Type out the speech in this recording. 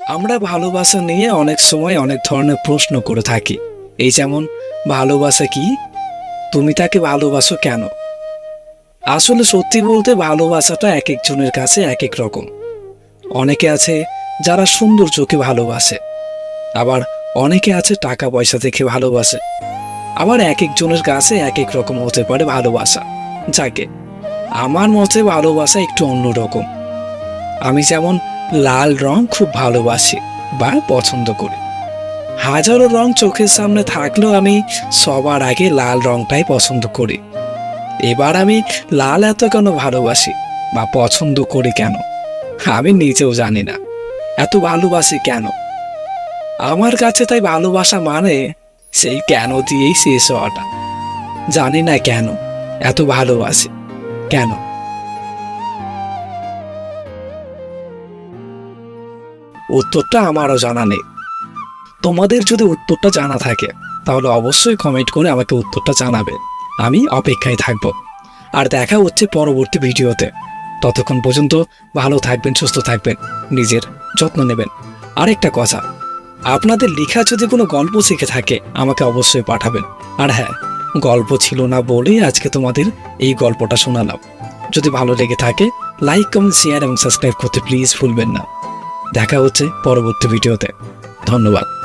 আমরা ভালোবাসা নিয়ে অনেক সময় অনেক ধরনের প্রশ্ন করে থাকি। এই যেমন, ভালোবাসা কি? তুমি তাকে ভালোবাসো কেন? আসলে সত্যি বলতে ভালোবাসাটা এক একজনের কাছে এক এক রকম। অনেকে আছে যারা সুন্দর চোখে ভালোবাসে, আবার অনেকে আছে টাকা পয়সা দেখে ভালোবাসে। আবার এক একজনের কাছে এক এক রকম হতে পারে ভালোবাসা। যাকে আমার মতে ভালোবাসা একটু অন্যরকম। আমি যেমন লাল রং খুব ভালোবাসি বা পছন্দ করি। হাজারো রং চোখের সামনে থাকলেও আমি সবার আগে লাল রংটাই পছন্দ করি। এবার আমি লাল এত কেন ভালোবাসি বা পছন্দ করি কেন, আমি নিজেও জানি না। এত ভালোবাসি কেন আমার কাছে, তাই ভালোবাসা মানে সেই কেন দিয়েই শেষ হওয়াটা। জানি না কেন এত ভালোবাসি, কেন। উত্তরটা আমারও জানা নেই। তোমাদের যদি উত্তরটা জানা থাকে তাহলে অবশ্যই কমেন্ট করে আমাকে উত্তরটা জানাবে। আমি অপেক্ষায় থাকব। আর দেখা হচ্ছে পরবর্তী ভিডিওতে। ততক্ষণ পর্যন্ত ভালো থাকবেন, সুস্থ থাকবেন, নিজের যত্ন নেবেন। আরেকটা কথা, আপনাদের লেখা যদি কোনো গল্প শিখে থাকে আমাকে অবশ্যই পাঠাবেন। আর হ্যাঁ, গল্প ছিল না বলেই আজকে তোমাদের এই গল্পটা শোনালাম। যদি ভালো লেগে থাকে লাইক, কমেন্ট, শেয়ার এবং সাবস্ক্রাইব করতে প্লিজ ভুলবেন না। দেখা হচ্ছে পরবর্তী ভিডিওতে। ধন্যবাদ।